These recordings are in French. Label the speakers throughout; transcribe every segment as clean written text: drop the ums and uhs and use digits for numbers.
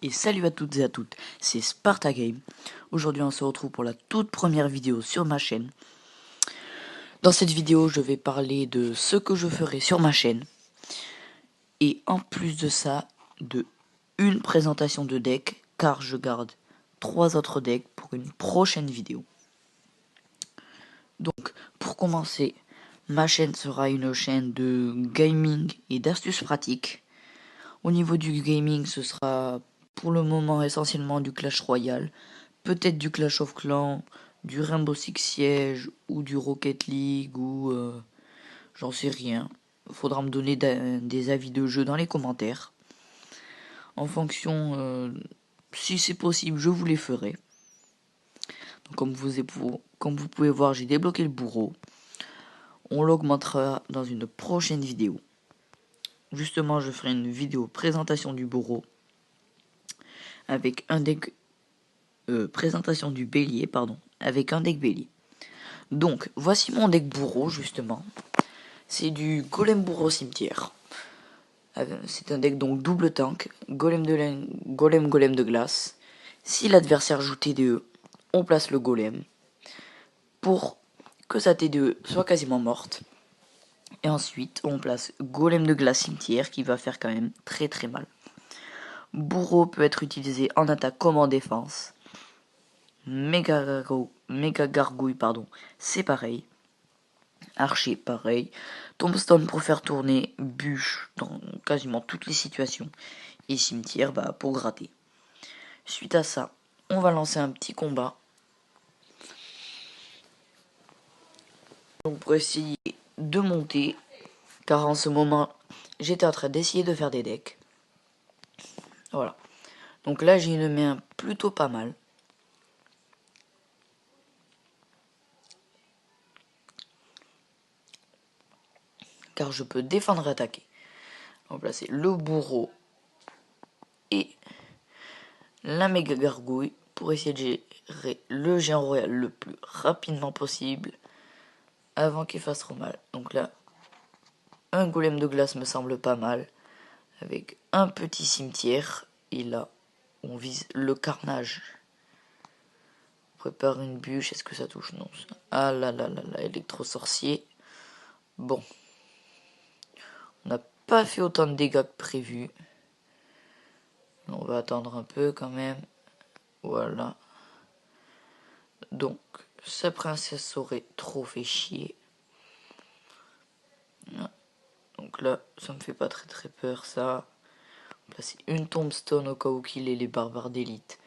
Speaker 1: Et salut à toutes et à toutes, c'est Sparta Game. Aujourd'hui on se retrouve pour la toute première vidéo sur ma chaîne. Dans cette vidéo je vais parler de ce que je ferai sur ma chaîne. Et en plus de ça, de une présentation de deck, car je garde 3 autres decks pour une prochaine vidéo. Donc pour commencer, ma chaîne sera une chaîne de gaming et d'astuces pratiques. Au niveau du gaming, ce sera pour le moment essentiellement du Clash Royale, peut-être du Clash of Clans, du Rainbow Six Siege ou du Rocket League ou j'en sais rien. Faudra me donner des avis de jeu dans les commentaires. En fonction, si c'est possible, je vous les ferai. Donc, comme vous pouvez voir, j'ai débloqué le bourreau. On l'augmentera dans une prochaine vidéo. Justement, je ferai une vidéo présentation du bourreau avec un deck présentation du bélier, pardon, avec un deck bélier. Donc, voici mon deck bourreau, justement. C'est du golem bourreau cimetière. C'est un deck donc double tank, golem de glace. Si l'adversaire joue TDE, on place le golem pour que sa TDE soit quasiment morte. Et ensuite, on place golem de glace cimetière qui va faire quand même très très mal. Bourreau peut être utilisé en attaque comme en défense. Méga gargouille, pardon, c'est pareil. Archer, pareil. Tombstone pour faire tourner. Bûche dans quasiment toutes les situations. Et cimetière, pour gratter. Suite à ça, on va lancer un petit combat. Donc pour essayer de monter. Car en ce moment, j'étais en train d'essayer de faire des decks. Voilà. Donc là, j'ai une main plutôt pas mal. Car je peux défendre et attaquer. On va placer le bourreau et la méga gargouille pour essayer de gérer le géant royal le plus rapidement possible avant qu'il fasse trop mal. Donc là, un golem de glace me semble pas mal avec un petit cimetière et là on vise le carnage. On prépare une bûche, est-ce que ça touche? Non. Ah là là là là, électro-sorcier. Bon. On n'a pas fait autant de dégâts que prévu. On va attendre un peu quand même. Voilà. Donc, sa princesse aurait trop fait chier. Donc là, ça me fait pas très très peur ça. Placer une tombstone au cas où qu'il ait les barbares d'élite.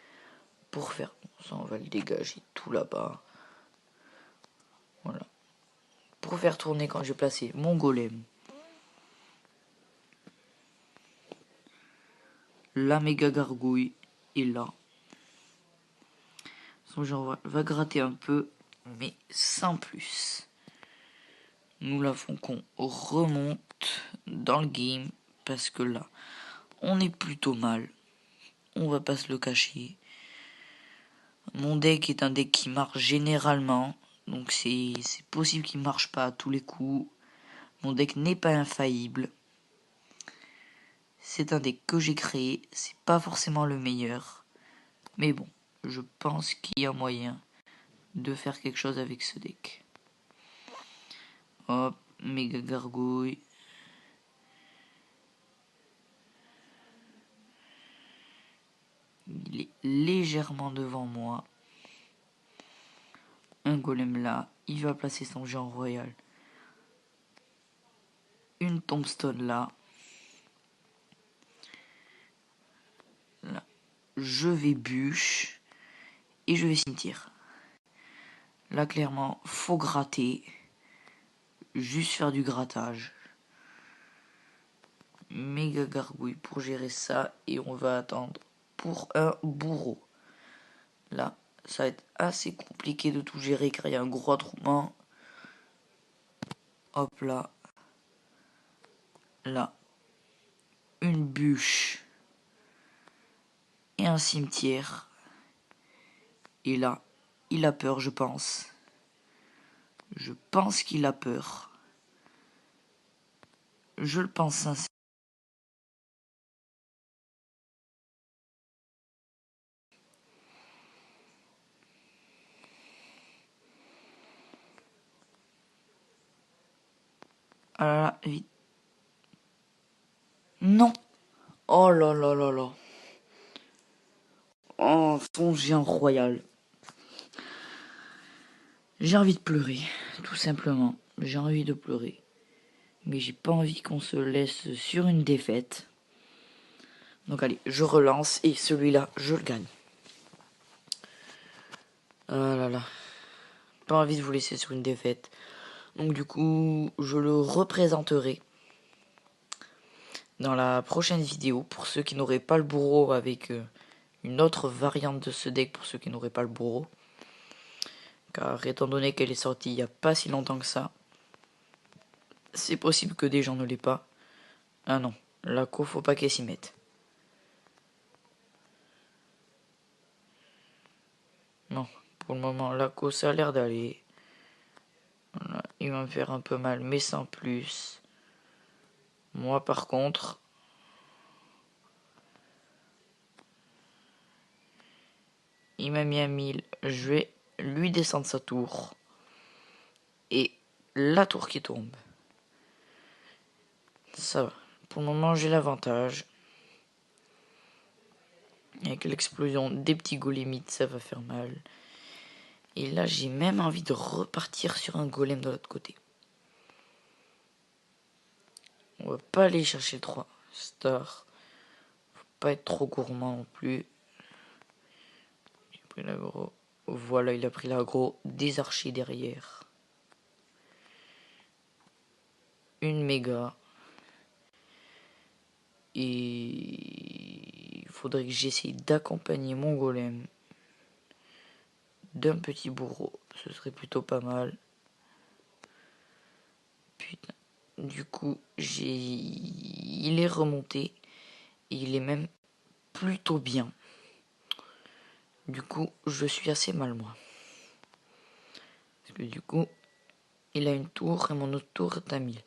Speaker 1: Pour faire ça, on va le dégager tout là-bas. Voilà. Pour faire tourner quand j'ai placé mon golem. La méga gargouille est là. Son genre va gratter un peu, mais sans plus. Nous la font qu'on remonte dans le game parce que là, on est plutôt mal. On va pas se le cacher. Mon deck est un deck qui marche généralement, donc c'est possible qu'il marche pas à tous les coups. Mon deck n'est pas infaillible. C'est un deck que j'ai créé, c'est pas forcément le meilleur, mais bon, je pense qu'il y a moyen de faire quelque chose avec ce deck. Hop, méga gargouille. Il est légèrement devant moi. Un golem là, il va placer son géant royal. Une tombstone là. Là, je vais bûche et je vais cimetière. Là clairement, faut gratter. Juste faire du grattage. Méga gargouille pour gérer ça et on va attendre pour un bourreau. Là, ça va être assez compliqué de tout gérer car il y a un gros attroupement. Hop là. Là. Une bûche. Et un cimetière. Et là, il a peur, je pense. Je pense qu'il a peur. Je le pense sincèrement. Ah là là, vite. Non. Oh là là là là. Oh, son géant royal. J'ai envie de pleurer, tout simplement. J'ai envie de pleurer. Mais j'ai pas envie qu'on se laisse sur une défaite. Donc allez, je relance et celui-là, je le gagne. Ah là là. Pas envie de vous laisser sur une défaite. Donc du coup, je le représenterai dans la prochaine vidéo pour ceux qui n'auraient pas le bourreau avec une autre variante de ce deck pour ceux qui n'auraient pas le bourreau. Car étant donné qu'elle est sortie il n'y a pas si longtemps que ça, c'est possible que des gens ne l'aient pas. Ah non, la co, faut pas qu'elle s'y mette. Non, pour le moment, la co, ça a l'air d'aller. Voilà, il va me faire un peu mal, mais sans plus. Moi, par contre, il m'a mis à 1000. Je vais lui descendre sa tour. Et la tour qui tombe. Ça va. Pour le moment, j'ai l'avantage. Avec l'explosion des petits golémites, ça va faire mal. Et là, j'ai même envie de repartir sur un golem de l'autre côté. On va pas aller chercher 3 stars. Faut pas être trop gourmand non plus. J'ai pris l'aggro. Voilà, il a pris l'aggro des archers derrière. Une méga. Et il faudrait que j'essaye d'accompagner mon golem d'un petit bourreau. Ce serait plutôt pas mal. Putain. Du coup, il est remonté. Et il est même plutôt bien. Du coup, je suis assez mal moi. Parce que du coup, il a une tour et mon autre tour est à 1000.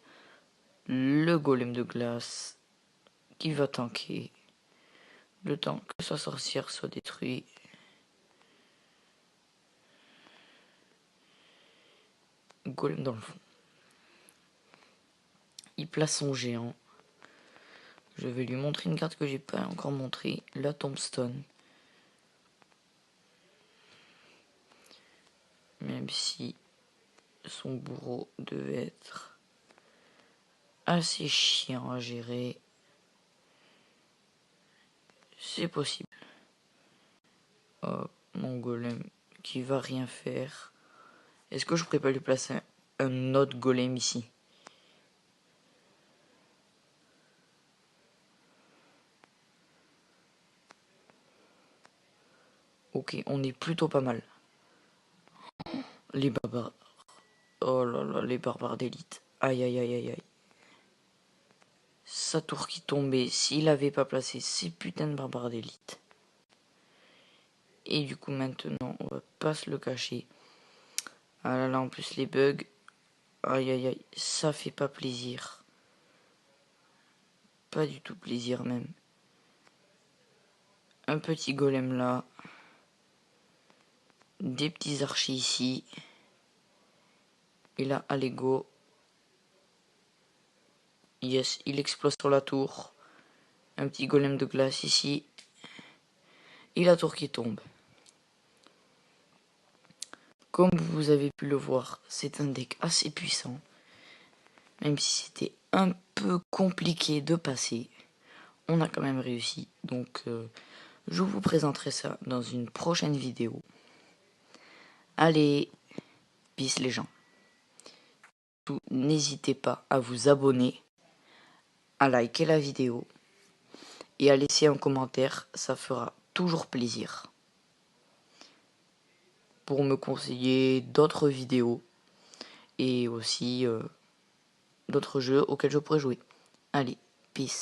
Speaker 1: Le golem de glace qui va tanker. Le temps que sa sorcière soit détruite. Golem dans le fond. Il place son géant. Je vais lui montrer une carte que j'ai pas encore montrée. La tombstone. Même si son bourreau devait être assez chiant à gérer. C'est possible. Oh, mon golem qui va rien faire. Est-ce que je pourrais pas lui placer un autre golem ici? Ok, on est plutôt pas mal. Les barbares. Oh là là, les barbares d'élite. Aïe aïe aïe aïe aïe. Sa tour qui tombait s'il avait pas placé ces putains de barbares d'élite. Et du coup maintenant, on va pas se le cacher. Ah là là, en plus les bugs. Aïe aïe aïe, ça fait pas plaisir. Pas du tout plaisir même. Un petit golem là. Des petits archers ici. Et là, allez go. Yes, il explose sur la tour. Un petit golem de glace ici. Et la tour qui tombe. Comme vous avez pu le voir, c'est un deck assez puissant. Même si c'était un peu compliqué de passer, on a quand même réussi. Donc je vous présenterai ça dans une prochaine vidéo. Allez, peace les gens. N'hésitez pas à vous abonner, à liker la vidéo et à laisser un commentaire, ça fera toujours plaisir. Pour me conseiller d'autres vidéos et aussi d'autres jeux auxquels je pourrais jouer. Allez, peace.